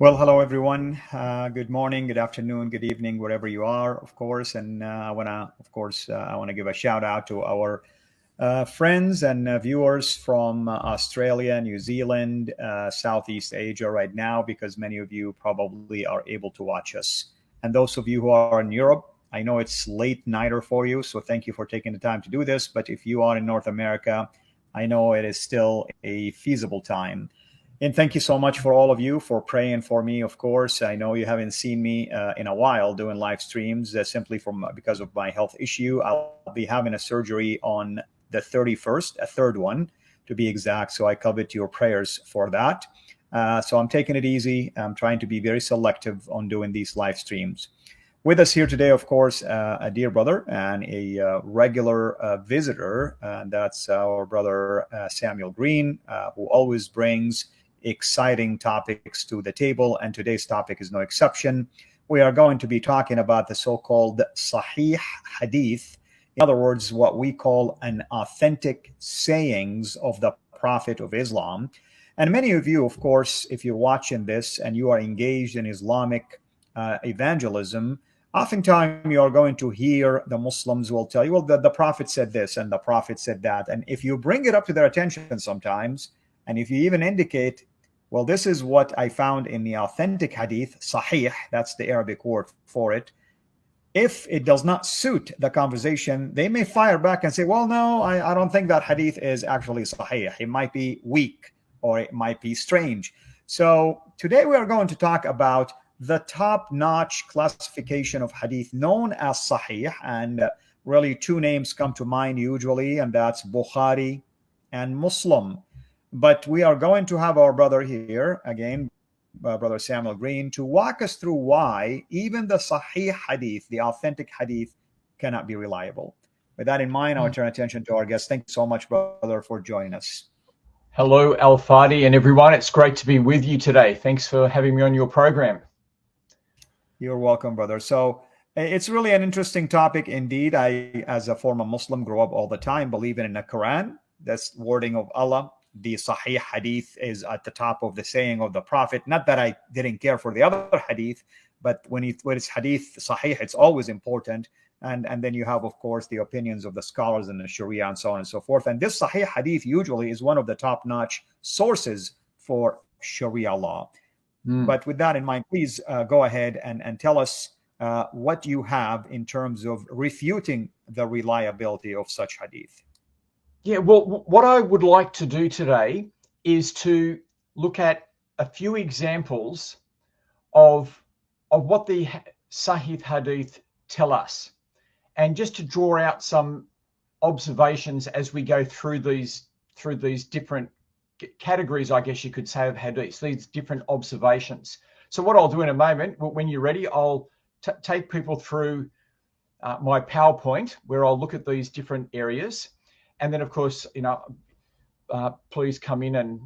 Well, hello everyone. Good morning, good afternoon, good evening, wherever you are, of course. And I want to give a shout out to our friends and viewers from Australia, New Zealand, Southeast Asia right now, because many of you probably are able to watch us. And those of you who are in Europe, I know it's late nighter for you, so thank you for taking the time to do this. But if you are in North America, I know it is still a feasible time. And thank you so much for all of you for praying for me. Of course, I know you haven't seen me in a while doing live streams simply because of my health issue. I'll be having a surgery on the 31st, a third one to be exact. So I covet your prayers for that. So I'm taking it easy. I'm trying to be very selective on doing these live streams. With us here today, of course, a dear brother and a regular visitor, and that's our brother Samuel Green, who always brings exciting topics to the table, and today's topic is no exception. We are going to be talking about the so-called Sahih Hadith, in other words, what we call an authentic sayings of the Prophet of Islam. And many of you, of course, if you're watching this and you are engaged in Islamic evangelism, oftentimes you are going to hear the Muslims will tell you, well, the Prophet said this and the Prophet said that. And if you bring it up to their attention sometimes, and if you even indicate, well, this is what I found in the authentic hadith, sahih, that's the Arabic word for it. If it does not suit the conversation, they may fire back and say, well, no, I don't think that hadith is actually sahih. It might be weak or it might be strange. So today we are going to talk about the top-notch classification of hadith known as sahih. And really two names come to mind usually, and that's Bukhari and Muslim. But we are going to have our brother here, again, Brother Samuel Green, to walk us through why even the Sahih Hadith, the authentic Hadith, cannot be reliable. With that in mind, I'll turn attention to our guest. Thank you so much, brother, for joining us. Hello, Fadi and everyone. It's great to be with you today. Thanks for having me on your program. You're welcome, brother. So it's really an interesting topic indeed. I, as a former Muslim, grew up all the time believing in the Quran. That's wording of Allah. The Sahih Hadith is at the top of the saying of the Prophet. Not that I didn't care for the other Hadith, but when it's Hadith Sahih, it's always important. And then you have, of course, the opinions of the scholars and the Sharia and so on and so forth. And this Sahih Hadith usually is one of the top-notch sources for Sharia law. But with that in mind, please go ahead and tell us what you have in terms of refuting the reliability of such Hadith. Yeah, well, what I would like to do today is to look at a few examples of what the Sahih Hadith tell us, and just to draw out some observations as we go through these different categories, I guess you could say, of hadiths, these different observations. So what I'll do in a moment, when you're ready, I'll take people through my PowerPoint where I'll look at these different areas. And then, of course, please come in and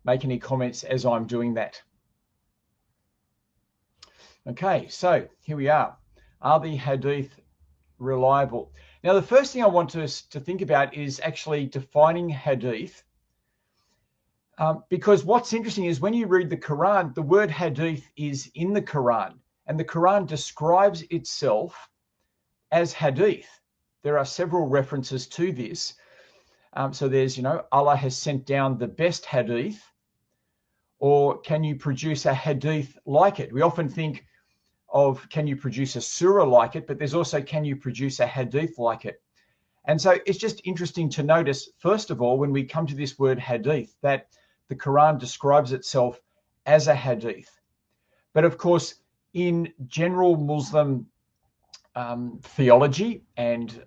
make any comments as I'm doing that. Okay, so here we are. Are the hadith reliable? Now, the first thing I want us to think about is actually defining hadith. Because what's interesting is when you read the Quran, the word hadith is in the Quran, and the Quran describes itself as hadith. There are several references to this. So there's, Allah has sent down the best hadith, or can you produce a hadith like it? We often think of, can you produce a surah like it? But there's also, can you produce a hadith like it? And so it's just interesting to notice, first of all, when we come to this word hadith, that the Quran describes itself as a hadith. But of course, in general Muslim theology and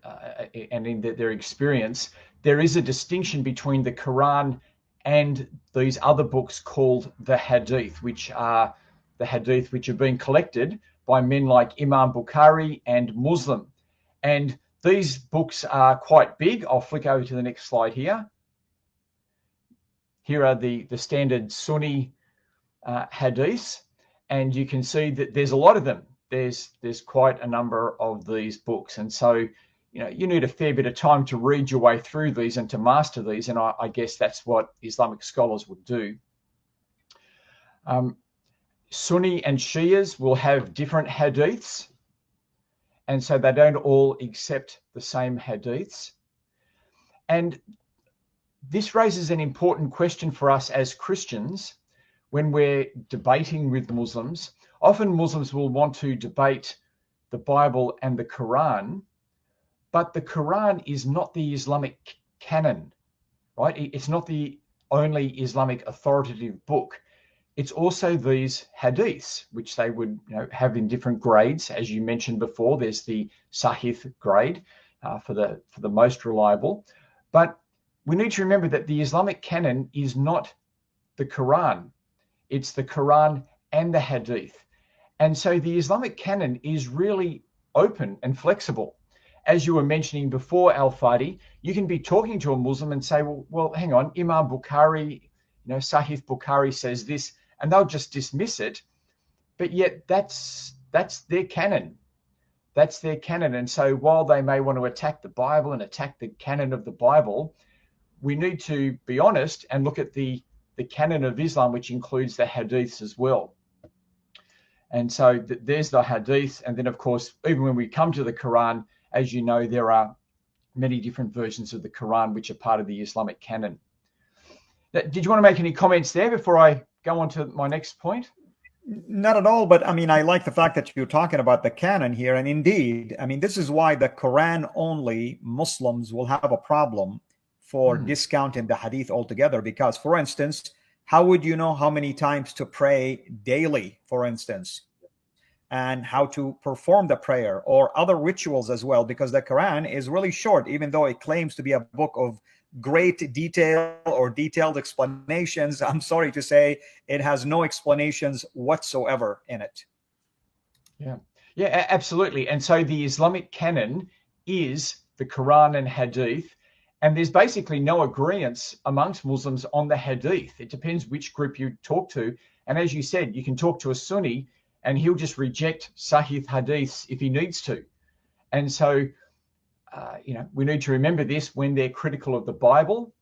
in their experience, there is a distinction between the Quran and these other books called the Hadith, which are the Hadith which have been collected by men like Imam Bukhari and Muslim. And these books are quite big. I'll flick over to the next slide here. Here are the standard Sunni Hadiths, and you can see that there's a lot of them. There's quite a number of these books, and so you need a fair bit of time to read your way through these and to master these, and I guess that's what Islamic scholars would do. Sunni and Shias will have different hadiths, and so they don't all accept the same hadiths. And this raises an important question for us as Christians when we're debating with Muslims. Often Muslims will want to debate the Bible and the Quran, but the Quran is not the Islamic canon, right? It's not the only Islamic authoritative book. It's also these hadiths, which they would have in different grades. As you mentioned before, there's the Sahih grade for the most reliable. But we need to remember that the Islamic canon is not the Quran. It's the Quran and the hadith. And so the Islamic canon is really open and flexible. As you were mentioning before, Al-Fadi, you can be talking to a Muslim and say, well, hang on, Imam Bukhari, Sahih Bukhari says this, and they'll just dismiss it. But yet that's their canon. That's their canon. And so while they may want to attack the Bible and attack the canon of the Bible, we need to be honest and look at the canon of Islam, which includes the hadiths as well. And so there's the hadith. And then, of course, even when we come to the Quran, as you know, there are many different versions of the Quran which are part of the Islamic canon. Did you want to make any comments there before I go on to my next point? Not at all, but I mean, I like the fact that you're talking about the canon here. And indeed, I mean, this is why the Quran-only Muslims will have a problem for discounting the hadith altogether. Because, for instance, how would you know how many times to pray daily, for instance, and how to perform the prayer or other rituals as well? Because the Quran is really short, even though it claims to be a book of great detail or detailed explanations. I'm sorry to say it has no explanations whatsoever in it. Yeah, absolutely. And so the Islamic canon is the Quran and hadith. And there's basically no agreement amongst Muslims on the hadith. It depends which group you talk to. And as you said, you can talk to a Sunni and he'll just reject Sahih hadiths if he needs to. And so, we need to remember this when they're critical of the Bible,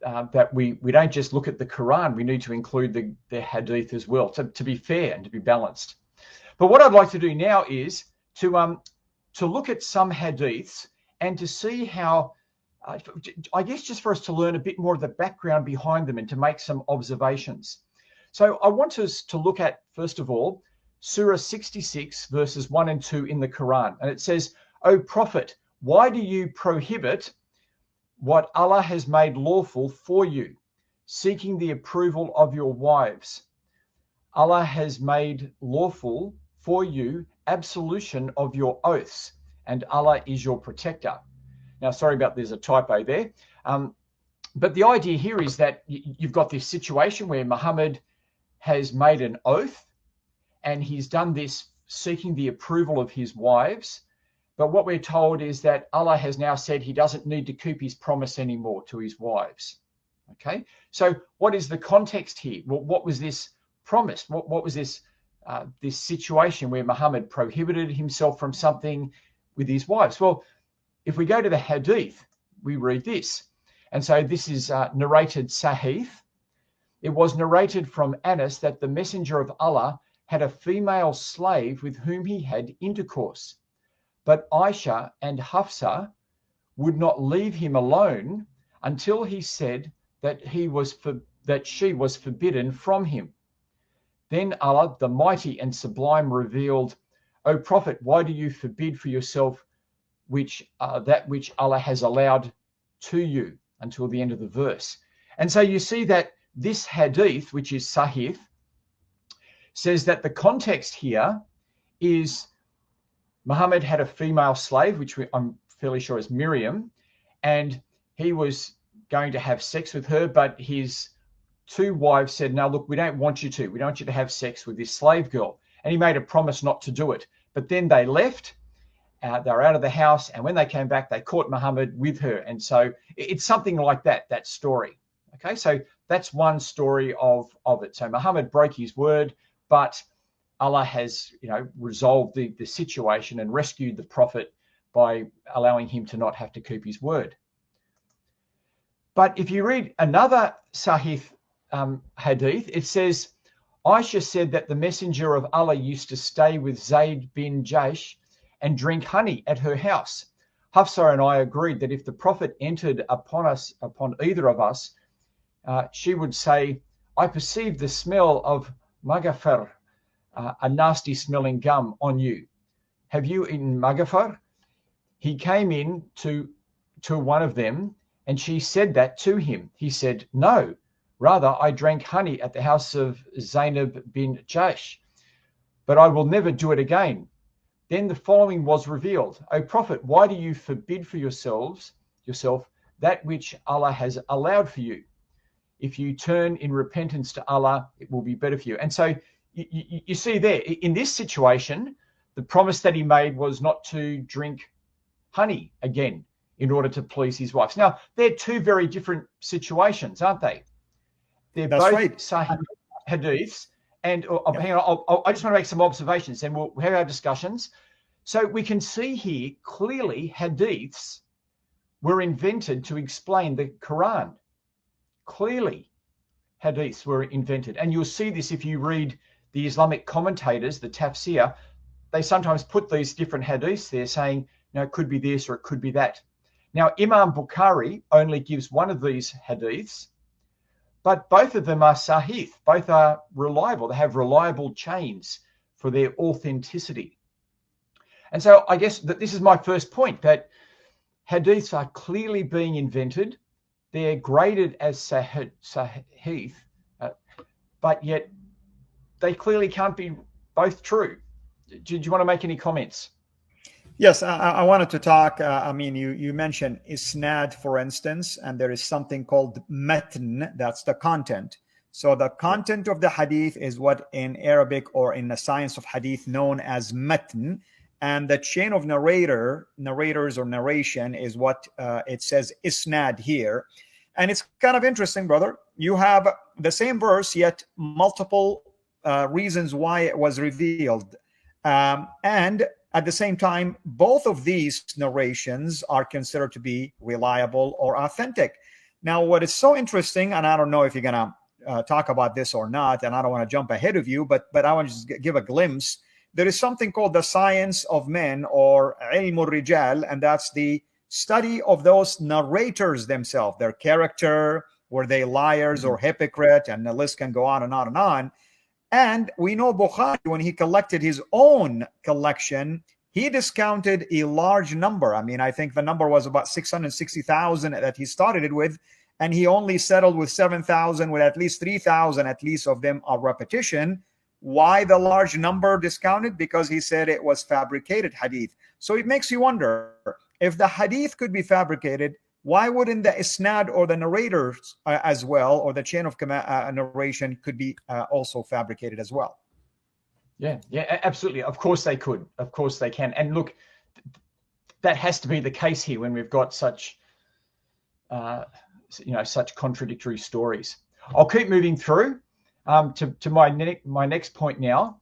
that we don't just look at the Quran. We need to include the hadith as well, to be fair and to be balanced. But what I'd like to do now is to look at some hadiths and to see how, I guess just for us to learn a bit more of the background behind them and to make some observations. So I want us to look at, first of all, Surah 66, verses 1 and 2 in the Quran. And it says, "O Prophet, why do you prohibit what Allah has made lawful for you, seeking the approval of your wives? Allah has made lawful for you absolution of your oaths, and Allah is your protector." Now, sorry about there's a typo there. But the idea here is that you've got this situation where Muhammad has made an oath, and he's done this seeking the approval of his wives. But what we're told is that Allah has now said he doesn't need to keep his promise anymore to his wives. Okay, so what is the context here? Well, what was this promise? What was this situation where Muhammad prohibited himself from something with his wives? Well, if we go to the hadith, we read this. And so this is narrated Sahih. It was narrated from Anas that the Messenger of Allah had a female slave with whom he had intercourse. But Aisha and Hafsa would not leave him alone until he said that she was forbidden from him. Then Allah, the Mighty and Sublime, revealed, "O Prophet, why do you forbid for yourself that which Allah has allowed to you," until the end of the verse. And so you see that this hadith, which is Sahih, says that the context here is Muhammad had a female slave, which I'm fairly sure is Miriam, and he was going to have sex with her, but his two wives said, "No, look, we don't want you to. We don't want you to have sex with this slave girl." And he made a promise not to do it. But then they left. They were out of the house, and when they came back, they caught Muhammad with her. And so it's something like that story. Okay, so that's one story of it. So Muhammad broke his word, but Allah has, resolved the situation and rescued the Prophet by allowing him to not have to keep his word. But if you read another Sahih hadith, it says, Aisha said that the messenger of Allah used to stay with Zayd bin Jaish and drink honey at her house. Hafsa and I agreed that if the Prophet entered upon either of us, she would say, I perceive the smell of magafar, a nasty smelling gum on you. Have you eaten magafar? He came in to one of them, and she said that to him. He said, no, rather I drank honey at the house of Zainab bin Jaish, but I will never do it again. Then the following was revealed. O Prophet, why do you forbid for yourself that which Allah has allowed for you? If you turn in repentance to Allah, it will be better for you. And so you see there, in this situation, the promise that he made was not to drink honey again in order to please his wives. Now, they're two very different situations, aren't they? They're That's both right. Sahih Hadiths. And hang on, I just want to make some observations, and we'll have our discussions. So we can see here clearly Hadiths were invented to explain the Quran. Clearly, Hadiths were invented. And you'll see this if you read the Islamic commentators, the tafsir. They sometimes put these different Hadiths there saying, it could be this or it could be that. Now, Imam Bukhari only gives one of these Hadiths, but both of them are sahih. Both are reliable. They have reliable chains for their authenticity. And so I guess that this is my first point, that hadiths are clearly being invented. They're graded as sahih, but yet they clearly can't be both true. Did you want to make any comments? Yes, I wanted to talk. You mentioned isnad, for instance, and there is something called matn. That's the content. So the content of the hadith is what in Arabic or in the science of hadith known as matn, and the chain of narrators or narration is what it says isnad here. And it's kind of interesting, brother. You have the same verse, yet multiple reasons why it was revealed, and at the same time, both of these narrations are considered to be reliable or authentic. Now, what is so interesting, and I don't know if you're going to talk about this or not, and I don't want to jump ahead of you, but I want to just give a glimpse. There is something called the science of men, or ilm al-rijal, and that's the study of those narrators themselves, their character, were they liars or hypocrite, and the list can go on and on and on. And we know Bukhari, when he collected his own collection, he discounted a large number. I think the number was about 660,000 that he started it with, and he only settled with 7,000, with at least 3,000 at least of them are repetition. Why the large number discounted? Because he said it was fabricated hadith. So it makes you wonder, if the hadith could be fabricated, why wouldn't the isnad or the narrators as well, or the chain of narration could be also fabricated as well? Yeah, absolutely. Of course they could. Of course they can. And look, that has to be the case here when we've got such, such contradictory stories. I'll keep moving through to my next point now.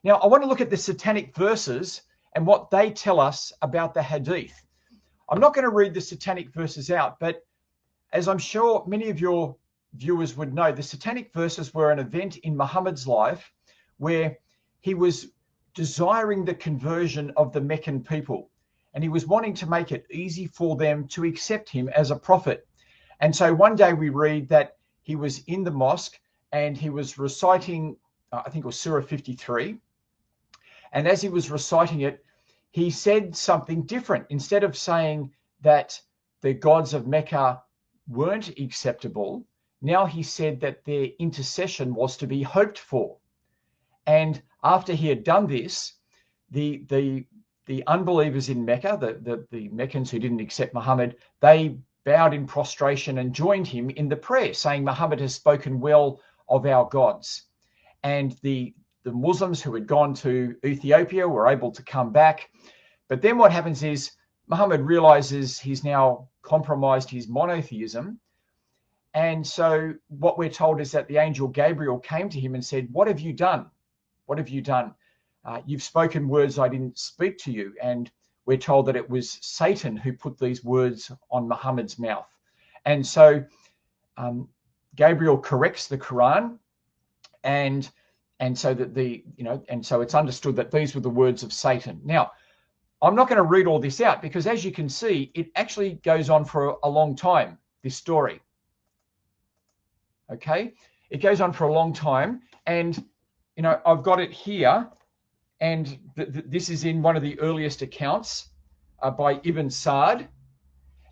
Now, I want to look at the satanic verses and what they tell us about the hadith. I'm not going to read the satanic verses out, but as I'm sure many of your viewers would know, the satanic verses were an event in Muhammad's life where he was desiring the conversion of the Meccan people, and he was wanting to make it easy for them to accept him as a prophet. And so one day we read that he was in the mosque and he was reciting, I think it was Surah 53. And as he was reciting it, he said something different. Instead of saying that the gods of Mecca weren't acceptable, now he said that their intercession was to be hoped for. And after he had done this, the unbelievers in Mecca, the Meccans who didn't accept Muhammad, they bowed in prostration and joined him in the prayer, saying, Muhammad has spoken well of our gods. And the Muslims who had gone to Ethiopia were able to come back. But then what happens is Muhammad realizes he's now compromised his monotheism. And so what we're told is that the angel Gabriel came to him and said, what have you done? What have you done? You've spoken words I didn't speak to you. And we're told that it was Satan who put these words on Muhammad's mouth. And so Gabriel corrects the Quran, and And so that and so it's understood that these were the words of Satan. Now, I'm not going to read all this out because, as you can see, it actually goes on for a long time, this story. Okay, it goes on for a long time, and I've got it here, and this is in one of the earliest accounts by Ibn Sa'd,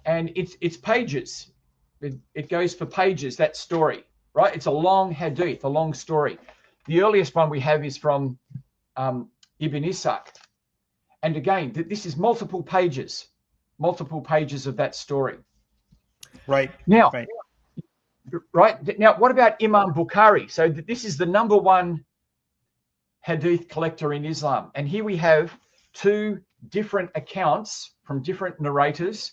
and it's pages. It goes for pages, that story, right? It's a long hadith, a long story. The earliest one we have is from Ibn Ishaq. And again, this is multiple pages of that story. Right. Now, right. Now, what about Imam Bukhari? So this is the number one hadith collector in Islam. And here we have two different accounts from different narrators,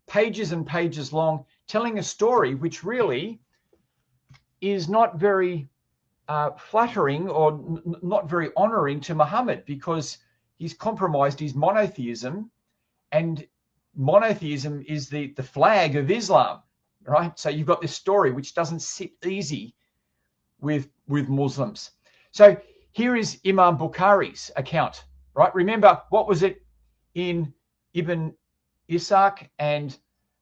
pages and pages long, telling a story which really is not very flattering or not very honoring to Muhammad, because he's compromised his monotheism, and monotheism is the flag of Islam, right? So you've got this story which doesn't sit easy with Muslims. So here is Imam Bukhari's account, right? Remember, what was it in Ibn Ishaq and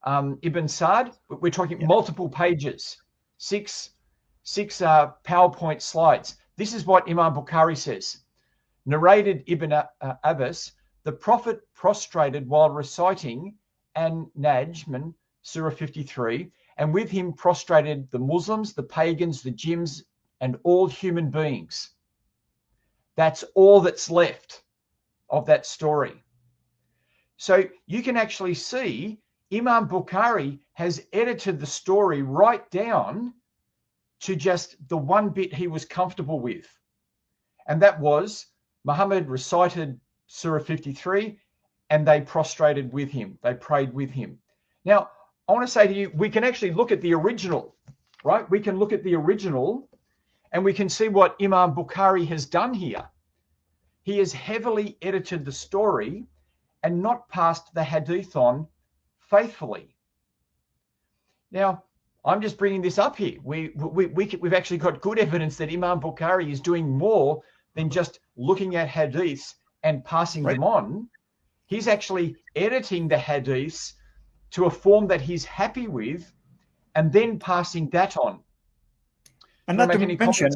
Ibn Sa'd? We're talking multiple pages, six PowerPoint slides. This is what Imam Bukhari says. Narrated Ibn Abbas, the Prophet prostrated while reciting An-Najm, Surah 53, and with him prostrated the Muslims, the pagans, the jinns, and all human beings. That's all that's left of that story. So you can actually see Imam Bukhari has edited the story right down to just the one bit he was comfortable with. And that was Muhammad recited Surah 53 and they prostrated with him. They prayed with him. Now, I want to say to you, we can actually look at the original, right? We can look at the original and we can see what Imam Bukhari has done here. He has heavily edited the story and not passed the hadith on faithfully. Now, I'm just bringing this up here. We've actually got good evidence that Imam Bukhari is doing more than just looking at hadiths and passing them on. He's actually editing the hadiths to a form that he's happy with and then passing that on. And not to mention,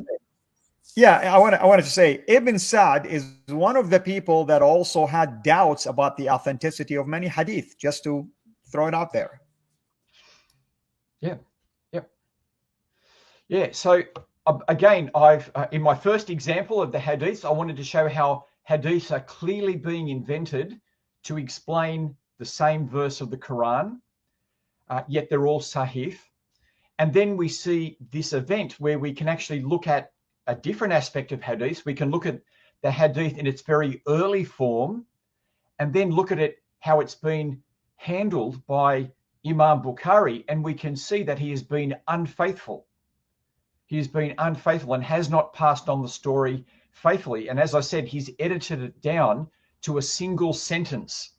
I wanted to say, Ibn Sa'd is one of the people that also had doubts about the authenticity of many hadith, just to throw it out there. Yeah. So again, I've in my first example of the hadiths, I wanted to show how hadiths are clearly being invented to explain the same verse of the Quran, yet they're all sahih. And then we see this event where we can actually look at a different aspect of hadith. We can look at the hadith in its very early form and then look at it, how it's been handled by Imam Bukhari, and we can see that he has been unfaithful. He has been unfaithful and has not passed on the story faithfully. And as I said, he's edited it down to a single sentence,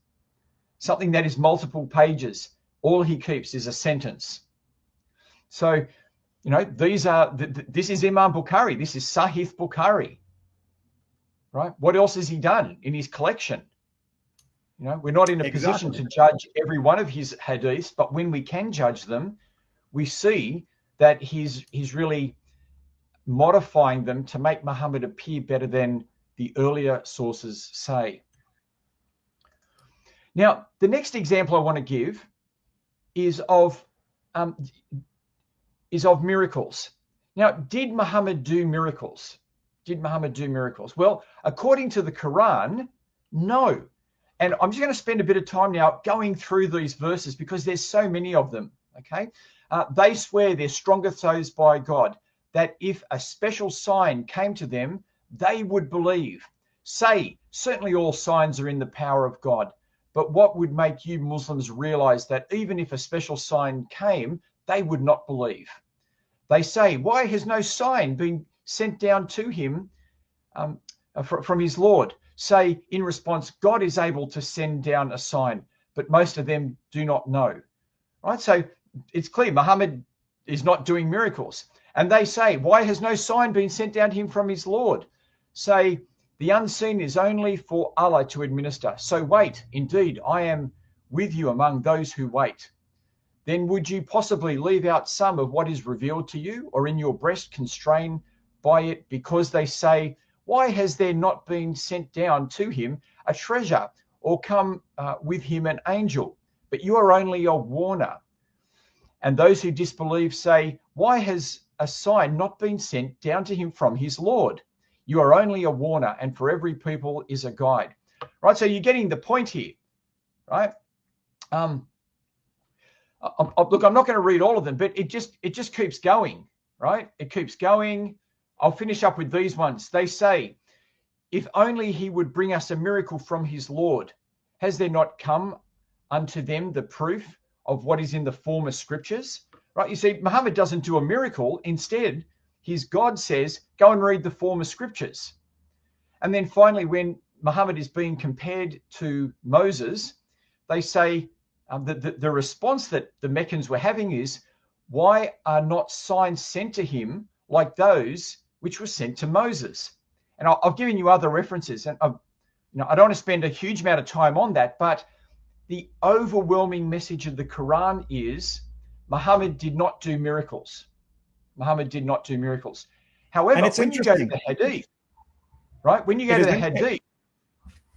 something that is multiple pages. All he keeps is a sentence. So, this is Imam Bukhari. This is Sahih Bukhari, right? What else has he done in his collection? We're not in a position to judge every one of his hadiths, but when we can judge them, we see that he's really modifying them to make Muhammad appear better than the earlier sources say. Now, the next example I want to give is of miracles. Now, did Muhammad do miracles? Well, according to the Quran, no. And I'm just going to spend a bit of time now going through these verses because there's so many of them, okay? They swear they're stronger those by God, that if a special sign came to them, they would believe. Say, certainly all signs are in the power of God, but what would make you Muslims realize that even if a special sign came, they would not believe? They say, why has no sign been sent down to him from his Lord? Say in response, God is able to send down a sign, but most of them do not know. Right? So it's clear Muhammad is not doing miracles. And they say, why has no sign been sent down to him from his Lord? Say, the unseen is only for Allah to administer. So wait, indeed, I am with you among those who wait. Then would you possibly leave out some of what is revealed to you, or in your breast constrain by it, because they say, why has there not been sent down to him a treasure, or come with him an angel? But you are only a warner. And those who disbelieve say, why has a sign not been sent down to him from his Lord? You are only a warner, and for every people is a guide. Right, so you're getting the point here, right? Look, I'm not going to read all of them, but it just keeps going, right? It keeps going. I'll finish up with these ones. They say, if only he would bring us a miracle from his Lord. Has there not come unto them the proof of what is in the former scriptures? Right? You see, Muhammad doesn't do a miracle. Instead, his God says, go and read the former scriptures. And then finally, when Muhammad is being compared to Moses, they say, the response that the Meccans were having is, why are not signs sent to him like those which were sent to Moses? And I've given you other references, and I don't want to spend a huge amount of time on that, but the overwhelming message of the Quran is Muhammad did not do miracles. Muhammad did not do miracles. However, when you go to the Hadith, right? When you go to the Hadith,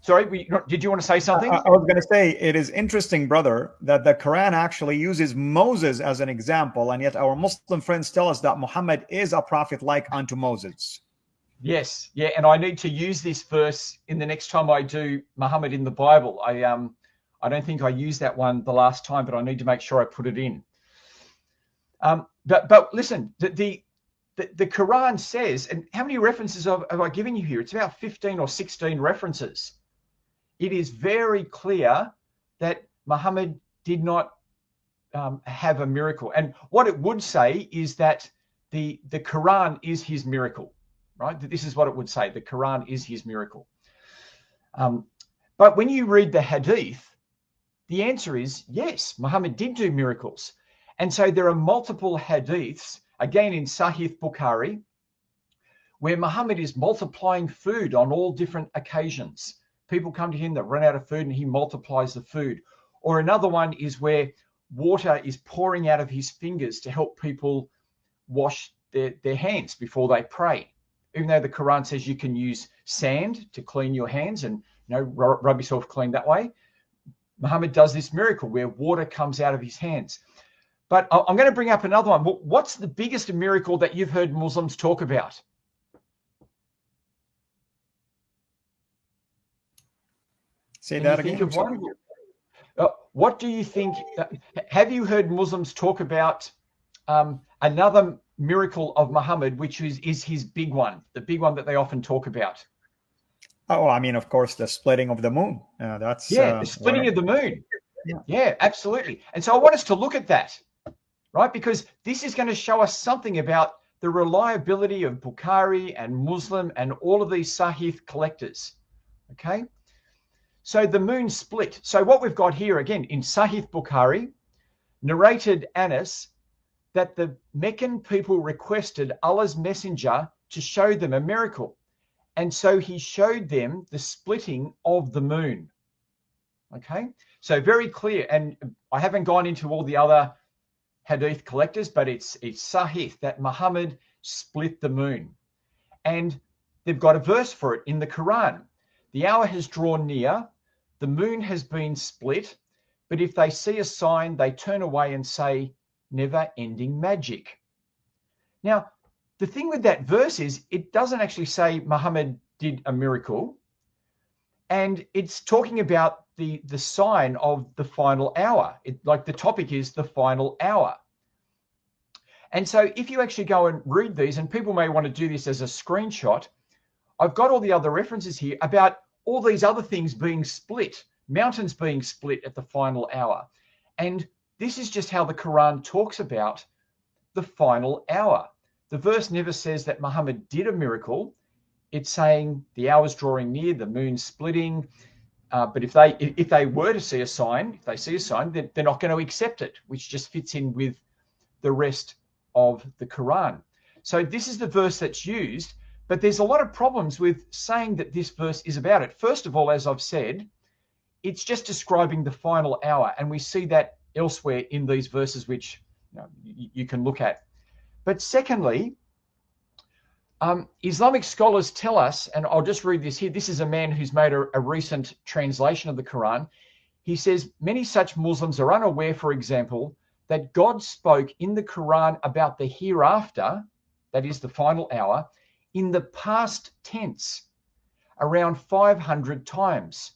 sorry, did you want to say something? I was going to say, it is interesting, brother, that the Quran actually uses Moses as an example, and yet our Muslim friends tell us that Muhammad is a prophet like unto Moses. Yes, yeah, and I need to use this verse in the next time I do Muhammad in the Bible. I don't think I used that one the last time, but I need to make sure I put it in. But listen, the Quran says, and how many references have I given you here? It's about 15 or 16 references. It is very clear that Muhammad did not have a miracle. And what it would say is that the Quran is his miracle, right? This is what it would say. The Quran is his miracle. But when you read the Hadith, the answer is yes, Muhammad did do miracles. And so there are multiple Hadiths, again in Sahih Bukhari, where Muhammad is multiplying food on all different occasions. People come to him that run out of food and he multiplies the food. Or another one is where water is pouring out of his fingers to help people wash their hands before they pray. Even though the Quran says you can use sand to clean your hands and rub yourself clean that way, Muhammad does this miracle where water comes out of his hands. But I'm going to bring up another one. What's the biggest miracle that you've heard Muslims talk about? Say that again. What do you think? Have you heard Muslims talk about another miracle of Muhammad, which is his big one, the big one that they often talk about? Oh, I mean, of course, the splitting of the moon. The splitting of the moon. Yeah, absolutely. And so I want us to look at that, right? Because this is going to show us something about the reliability of Bukhari and Muslim and all of these Sahih collectors. Okay. So the moon split. So what we've got here again in Sahih Bukhari, narrated Anas, that the Meccan people requested Allah's messenger to show them a miracle. And so he showed them the splitting of the moon. Okay, so very clear. And I haven't gone into all the other Hadith collectors, but it's Sahih that Muhammad split the moon. And they've got a verse for it in the Quran. The hour has drawn near, the moon has been split, but if they see a sign, they turn away and say, never-ending magic. Now, the thing with that verse is it doesn't actually say Muhammad did a miracle, and it's talking about the sign of the final hour. Like the topic is the final hour. And so if you actually go and read these, and people may want to do this as a screenshot, I've got all the other references here about all these other things being split, mountains being split at the final hour. And this is just how the Quran talks about the final hour. The verse never says that Muhammad did a miracle. It's saying the hour's drawing near, the moon's splitting. But if they were to see a sign, if they see a sign, then they're not going to accept it, which just fits in with the rest of the Quran. So this is the verse that's used, but there's a lot of problems with saying that this verse is about it. First of all, as I've said, it's just describing the final hour, and we see that elsewhere in these verses, which you can look at. But secondly, Islamic scholars tell us, and I'll just read this here. This is a man who's made a recent translation of the Quran. He says, many such Muslims are unaware, for example, that God spoke in the Quran about the hereafter, that is the final hour, in the past tense, around 500 times.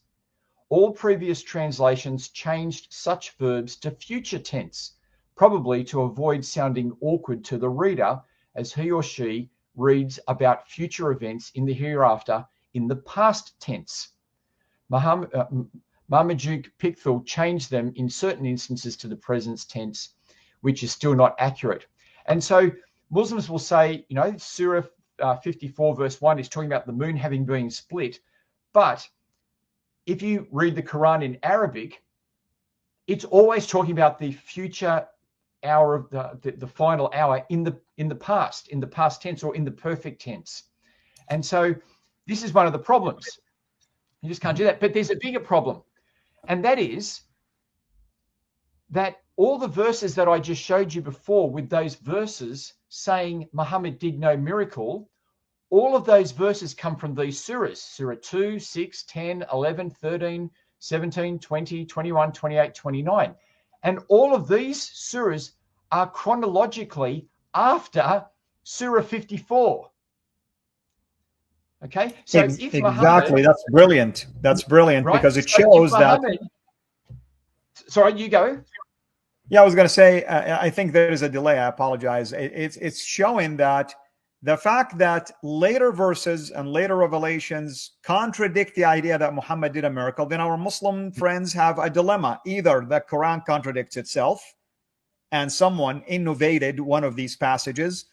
All previous translations changed such verbs to future tense, probably to avoid sounding awkward to the reader as he or she reads about future events in the hereafter in the past tense. Marmaduke Pickthall changed them in certain instances to the present tense, which is still not accurate. And so Muslims will say, Surah 54 verse 1 is talking about the moon having been split. But if you read the Quran in Arabic, it's always talking about the future hour of the final hour in the past tense or in the perfect tense. And so this is one of the problems. You just can't do that. But there's a bigger problem. And that is that all the verses that I just showed you before, with those verses saying Muhammad did no miracle, all of those verses come from these surahs: Surah 2, 6, 10, 11, 13, 17, 20, 21, 28, 29. And all of these surahs are chronologically after Surah 54. Okay? So if exactly, that's brilliant. That's brilliant, right? Because it shows that... Sorry, you go. Yeah, I was going to say, I think there is a delay. I apologize. It's showing that the fact that later verses and later revelations contradict the idea that Muhammad did a miracle, then our Muslim friends have a dilemma. Either the Quran contradicts itself and someone innovated one of these passages,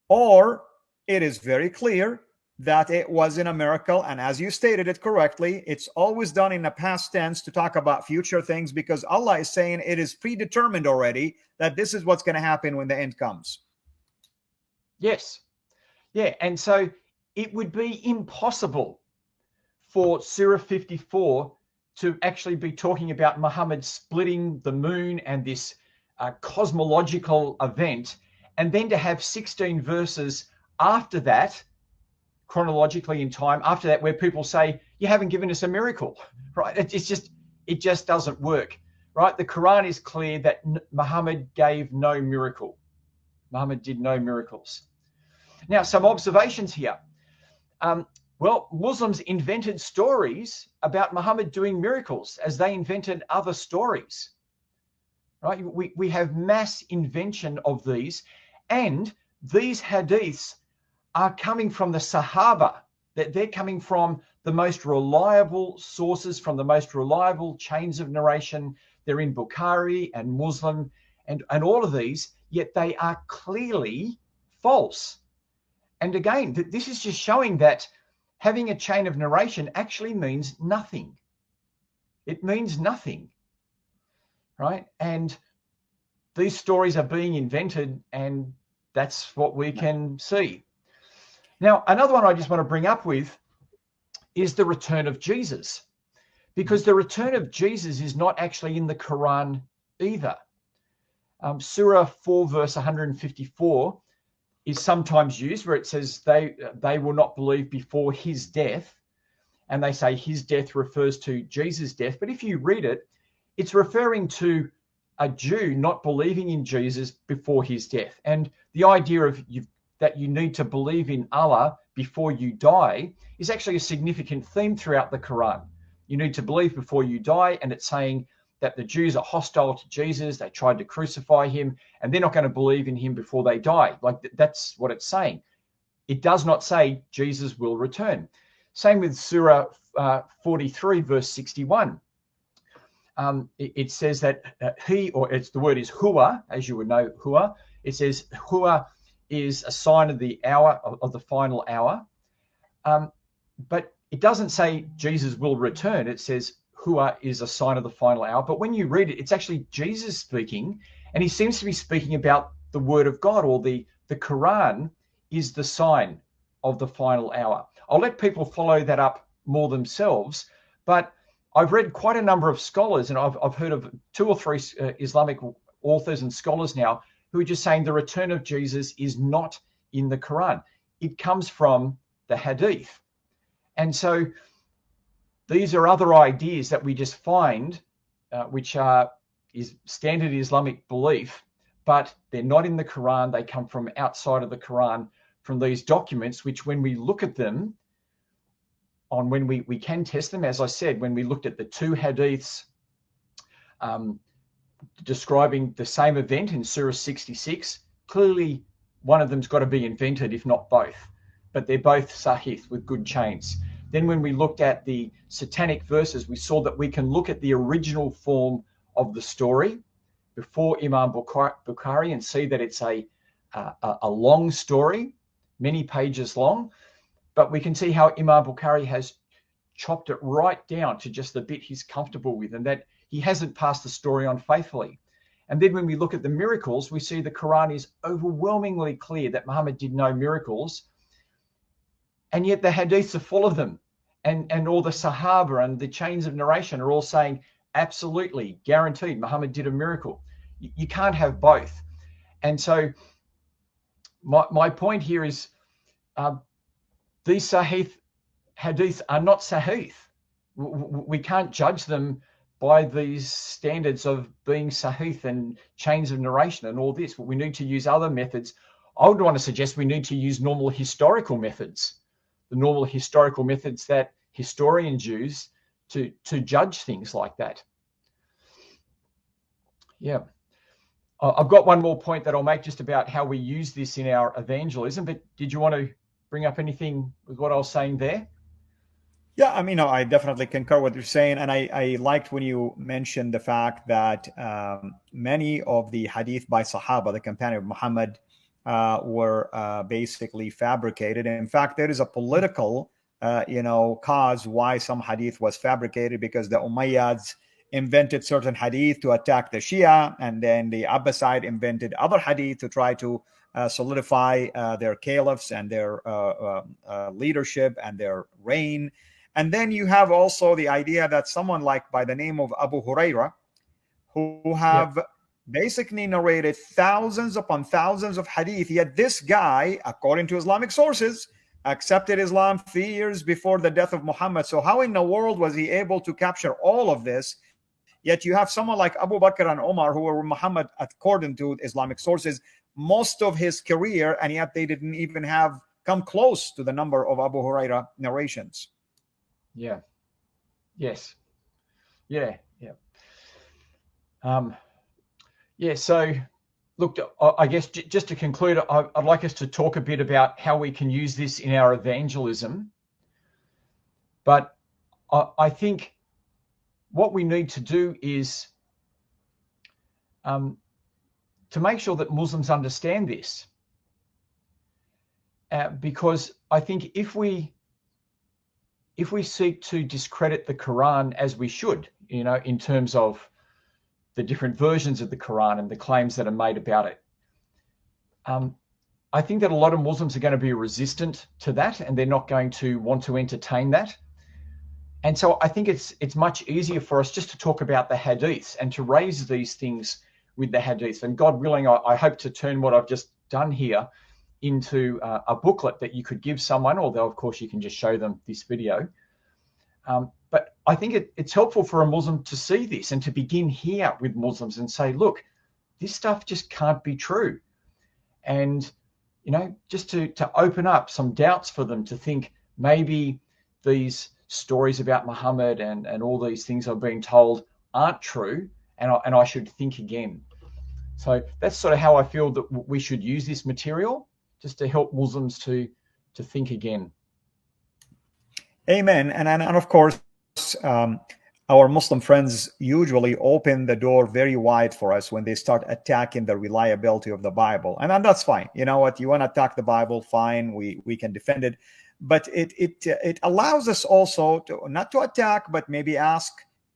or it is very clear that it wasn't a miracle. And as you stated it correctly, it's always done in the past tense to talk about future things, because Allah is saying it is predetermined already that this is what's going to happen when the end comes. Yes. Yeah. And so it would be impossible for Surah 54 to actually be talking about Muhammad splitting the moon and this cosmological event, and then to have 16 verses after that, chronologically in time, after that, where people say, you haven't given us a miracle, right? It just doesn't work, right? The Quran is clear that Muhammad gave no miracle. Muhammad did no miracles. Now, some observations here. Well, Muslims invented stories about Muhammad doing miracles as they invented other stories, right? We have mass invention of these, and these hadiths are coming from the Sahaba, that they're coming from the most reliable sources, from the most reliable chains of narration. They're in Bukhari and Muslim and all of these, yet they are clearly false. And again, this is just showing that having a chain of narration actually means nothing. It means nothing, right? And these stories are being invented, and that's what we can see. Now, another one I just want to bring up with is the return of Jesus, because the return of Jesus is not actually in the Quran either. Surah 4, verse 154 is sometimes used where it says they will not believe before his death, and they say his death refers to Jesus' death. But if you read it, it's referring to a Jew not believing in Jesus before his death. And the idea of that you need to believe in Allah before you die is actually a significant theme throughout the Quran. You need to believe before you die, and it's saying that the Jews are hostile to Jesus. They tried to crucify him, and they're not going to believe in him before they die. Like, that's what it's saying. It does not say Jesus will return. Same with Surah 43, verse 61. It says that the word is huwa, as you would know, huwa. It says huwa is a sign of the hour, of the final hour. But it doesn't say Jesus will return. It says huwa is a sign of the final hour. But when you read it, it's actually Jesus speaking, and he seems to be speaking about the word of God, or the Quran is the sign of the final hour. I'll let people follow that up more themselves, but I've read quite a number of scholars, and I've heard of 2 or 3 Islamic authors and scholars now who are just saying the return of Jesus is not in the Quran. It comes from the Hadith. And so these are other ideas that we just find, which is standard Islamic belief, but they're not in the Quran. They come from outside of the Quran, from these documents, which when we look at them, when we can test them, as I said, when we looked at the 2 hadiths describing the same event in Surah 66, clearly one of them's got to be invented, if not both. But they're both sahih with good chains. Then when we looked at the satanic verses, we saw that we can look at the original form of the story before Imam Bukhari and see that it's a long story, many pages long. But we can see how Imam Bukhari has chopped it right down to just the bit he's comfortable with, and that he hasn't passed the story on faithfully. And then when we look at the miracles, we see the Quran is overwhelmingly clear that Muhammad did no miracles, and yet the hadiths are full of them. And all the Sahaba and the chains of narration are all saying, absolutely, guaranteed, Muhammad did a miracle. You can't have both. And so my point here is, these Sahih hadiths are not Sahih. We can't judge them by these standards of being Sahih and chains of narration and all this. But we need to use other methods. I would want to suggest we need to use normal historical methods, the normal historical methods that historians use to judge things like that. Yeah. I've got one more point that I'll make just about how we use this in our evangelism, but did you want to bring up anything with what I was saying there? Yeah, I mean, I definitely concur with what you're saying. And I liked when you mentioned the fact that many of the hadith by Sahaba, the companion of Muhammad, were basically fabricated. And in fact, there is a political, cause why some hadith was fabricated, because the Umayyads invented certain hadith to attack the Shia, and then the Abbasid invented other hadith to try to solidify their caliphs and their leadership and their reign. And then you have also the idea that someone like by the name of Abu Huraira, who have basically narrated thousands upon thousands of hadith, yet this guy, according to Islamic sources, accepted Islam 3 years before the death of Muhammad. So how in the world was he able to capture all of this? Yet you have someone like Abu Bakr and Omar, who were Muhammad, according to Islamic sources, most of his career, and yet they didn't even have come close to the number of Abu Huraira narrations. Yeah. Yes. Yeah. Yeah. So, look, I guess just to conclude, I'd like us to talk a bit about how we can use this in our evangelism. But I think what we need to do is to make sure that Muslims understand this. Because I think if we seek to discredit the Quran, as we should, in terms of the different versions of the Quran and the claims that are made about it, I think that a lot of Muslims are going to be resistant to that, and they're not going to want to entertain that. And so I think it's much easier for us just to talk about the hadiths and to raise these things with the hadiths. And God willing, I hope to turn what I've just done here into a booklet that you could give someone, although of course you can just show them this video. But I think it's helpful for a Muslim to see this and to begin here with Muslims and say, look, this stuff just can't be true. And, just to open up some doubts for them to think maybe these stories about Muhammad and all these things I've been told aren't true, and I should think again. So that's sort of how I feel that we should use this material, just to help Muslims to think again. Amen. And of course, our Muslim friends usually open the door very wide for us when they start attacking the reliability of the Bible. And that's fine. You know what? You want to attack the Bible, fine. We can defend it. But it allows us also to not to attack, but maybe ask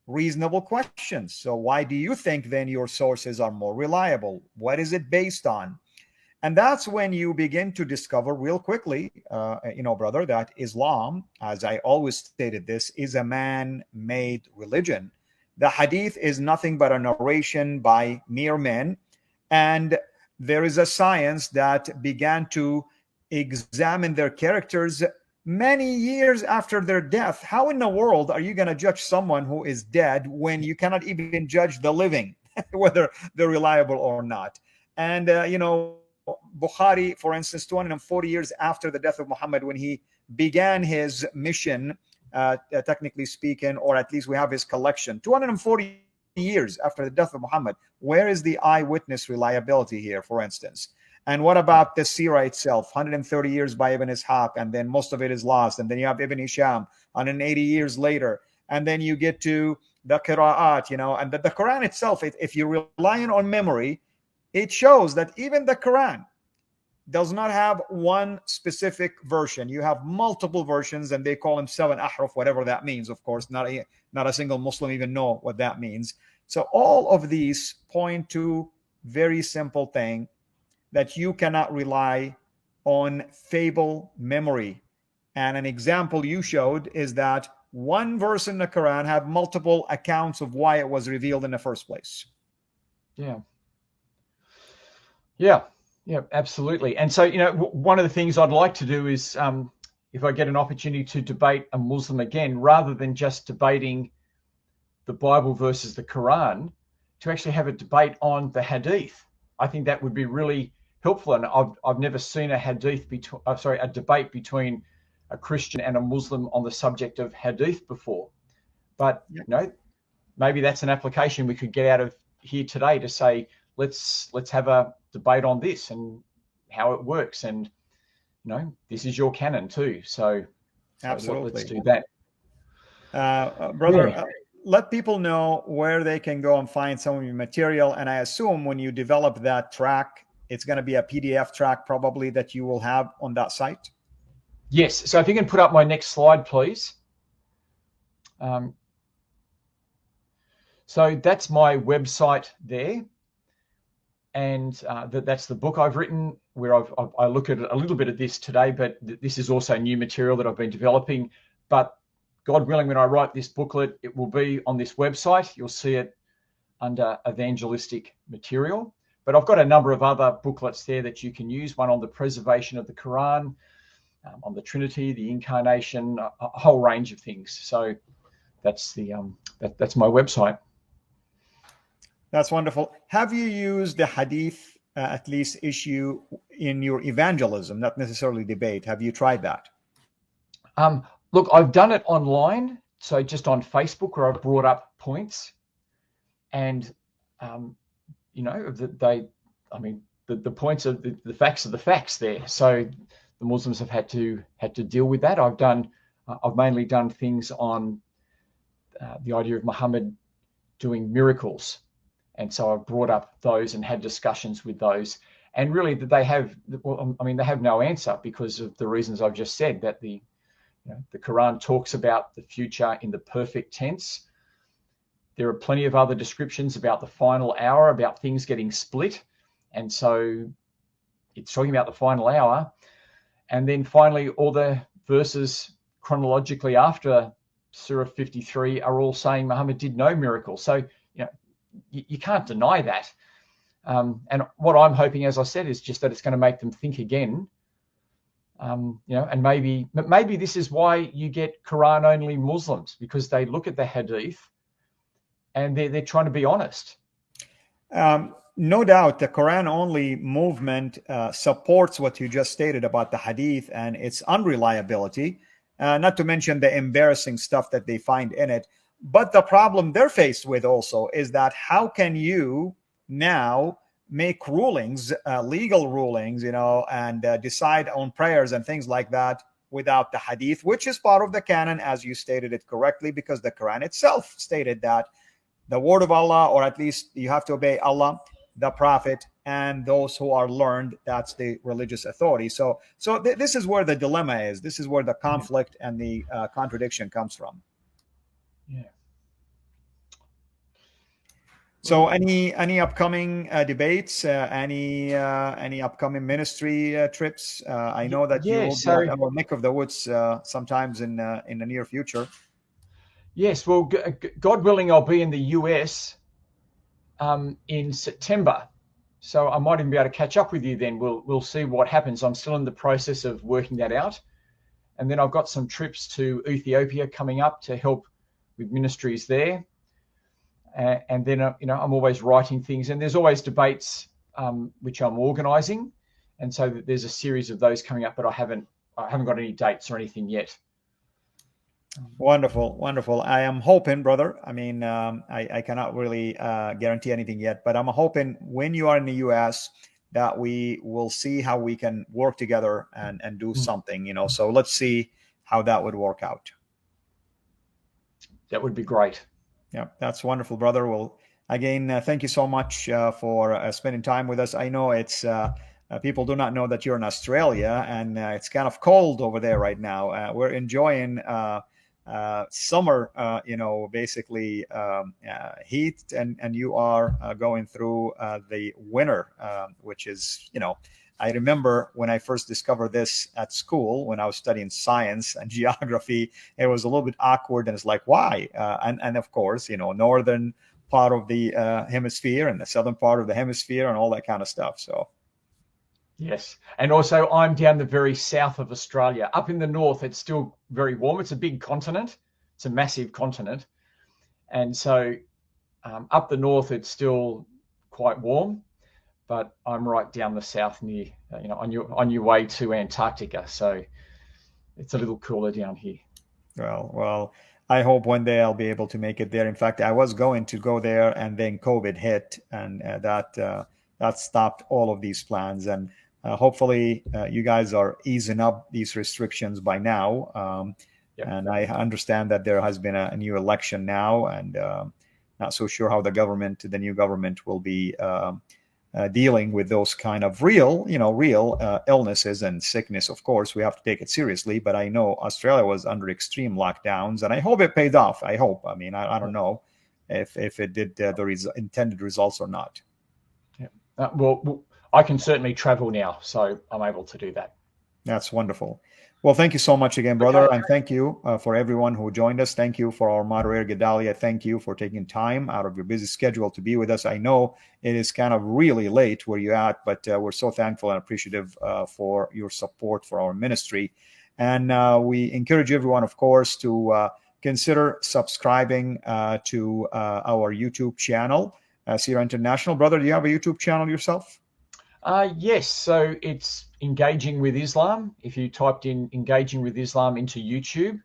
reasonable questions. So why do you think then your sources are more reliable? What is it based on? And that's when you begin to discover real quickly, brother, that Islam, as I always stated this, is a man-made religion. The hadith is nothing but a narration by mere men. And there is a science that began to examine their characters many years after their death. How in the world are you going to judge someone who is dead when you cannot even judge the living, whether they're reliable or not? And, Bukhari, for instance, 240 years after the death of Muhammad, when he began his mission, technically speaking, or at least we have his collection, 240 years after the death of Muhammad. Where is the eyewitness reliability here, for instance? And what about the Sira itself? 130 years by Ibn Ishaq, and then most of it is lost. And then you have Ibn Hisham 180 years later. And then you get to the Qira'at, and the Quran itself, if you're relying on memory, it shows that even the Quran does not have one specific version. You have multiple versions, and they call them 7 ahruf, whatever that means. Of course, not a single Muslim even know what that means. So all of these point to very simple thing, that you cannot rely on fable memory. And an example you showed is that one verse in the Quran have multiple accounts of why it was revealed in the first place. Yeah, absolutely. And so, one of the things I'd like to do is, if I get an opportunity to debate a Muslim again, rather than just debating the Bible versus the Quran, to actually have a debate on the Hadith. I think that would be really helpful. And I've never seen a debate between a Christian and a Muslim on the subject of Hadith before. But maybe that's an application we could get out of here today to say, let's have a debate on this and how it works, and this is your canon too. So absolutely, let's do that, brother. Let people know where they can go and find some of your material. And I assume when you develop that track, it's going to be a PDF track probably that you will have on that site. Yes. So if you can put up my next slide, please. So that's my website there. And that's the book I've written, where I look at a little bit of this today, but this is also new material that I've been developing. But God willing, when I write this booklet, it will be on this website. You'll see it under evangelistic material. But I've got a number of other booklets there that you can use, one on the preservation of the Quran, on the Trinity, the Incarnation, a whole range of things. So that's that's my website. That's wonderful. Have you used the Hadith, at least issue, in your evangelism, not necessarily debate? Have you tried that? Look, I've done it online, so just on Facebook, where I've brought up points, and the points of the facts are the facts there. So the Muslims have had to deal with that. I've mainly done things on the idea of Muhammad doing miracles, and so I've brought up those and had discussions with those. And really, that they have no answer, because of the reasons I've just said, that the Quran talks about the future in the perfect tense. There are plenty of other descriptions about the final hour, about things getting split. And so it's talking about the final hour. And then finally, all the verses chronologically after Surah 53 are all saying Muhammad did no miracle. So, you can't deny that. And what I'm hoping, as I said, is just that it's going to make them think again. And maybe this is why you get Quran-only Muslims, because they look at the Hadith and they're trying to be honest. No doubt, the Quran-only movement supports what you just stated about the Hadith and its unreliability, not to mention the embarrassing stuff that they find in it. But the problem they're faced with also is that how can you now make rulings, legal rulings, and decide on prayers and things like that without the Hadith, which is part of the canon, as you stated it correctly, because the Quran itself stated that the word of Allah, or at least you have to obey Allah, the Prophet, and those who are learned. That's the religious authority. So this is where the dilemma is. This is where the conflict and the contradiction comes from. Yeah. So any upcoming debates, any upcoming ministry trips? I know that you Yeah, will be so at our neck of the woods sometimes in the near future. yes, well, God willing, I'll be in the US in September. So I might even be able to catch up with you then. We'll see what happens. I'm still in the process of working that out. And then I've got some trips to Ethiopia coming up to help with ministries there. And then, I'm always writing things, and there's always debates which I'm organising. And so there's a series of those coming up, but I haven't got any dates or anything yet. Wonderful, wonderful. I am hoping, brother. I mean, I cannot really guarantee anything yet, but I'm hoping when you are in the U.S. that we will see how we can work together and do something. So let's see how that would work out. That would be great. Yeah, that's wonderful, brother. Well, again, thank you so much for spending time with us. I know it's people do not know that you're in Australia, and it's kind of cold over there right now. We're enjoying summer, basically heat, and you are going through the winter, which is, I remember when I first discovered this at school when I was studying science and geography, it was a little bit awkward, and it's like, why? And of course, northern part of the hemisphere and the southern part of the hemisphere and all that kind of stuff. So. Yes. And also I'm down the very south of Australia. Up in the north, it's still very warm. It's a big continent. It's a massive continent. And so up the north, it's still quite warm, but I'm right down the south near, on your way to Antarctica. So it's a little cooler down here. Well, I hope one day I'll be able to make it there. In fact, I was going to go there, and then COVID hit, and that stopped all of these plans. And hopefully, you guys are easing up these restrictions by now. Yep. And I understand that there has been a new election now, and not so sure how the new government will be dealing with those kind of real illnesses and sickness. Of course, we have to take it seriously, but I know Australia was under extreme lockdowns, and I hope it paid off. I hope. I mean, I don't know if it did the intended results or not. Yeah. Well, I can certainly travel now, so I'm able to do that. That's wonderful. Well, thank you so much again, brother. Okay. And thank you for everyone who joined us. Thank you for our moderator, Gedalia. Thank you for taking time out of your busy schedule to be with us. I know it is kind of really late where you're at, but we're so thankful and appreciative for your support for our ministry. And we encourage everyone, of course, to consider subscribing to our YouTube channel, CIRA International. Brother, do you have a YouTube channel yourself? Yes, so it's Engaging with Islam. If you typed in Engaging with Islam into YouTube,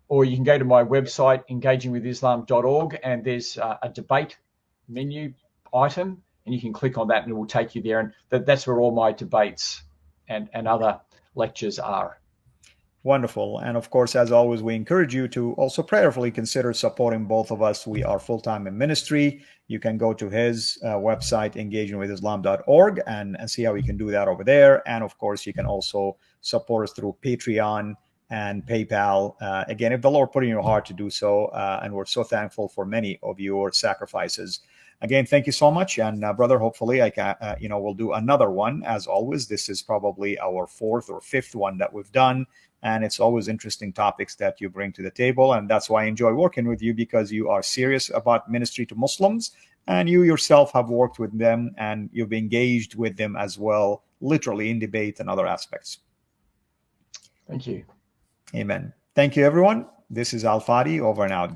or you can go to my website, engagingwithislam.org, and there's a debate menu item, and you can click on that and it will take you there. And that's where all my debates and other lectures are. Wonderful. And of course, as always, we encourage you to also prayerfully consider supporting both of us. We are full-time in ministry. You can go to his website, engagingwithislam.org, and see how you can do that over there. And of course, you can also support us through Patreon and PayPal. Again, if the Lord put it in your heart to do so, and we're so thankful for many of your sacrifices. Again, thank you so much. And brother, hopefully I can, we'll do another one. As always, this is probably our fourth or fifth one that we've done. And it's always interesting topics that you bring to the table. And that's why I enjoy working with you, because you are serious about ministry to Muslims, and you yourself have worked with them and you've engaged with them as well, literally in debate and other aspects. Thank you. Amen. Thank you, everyone. This is Al Fadi, over and out.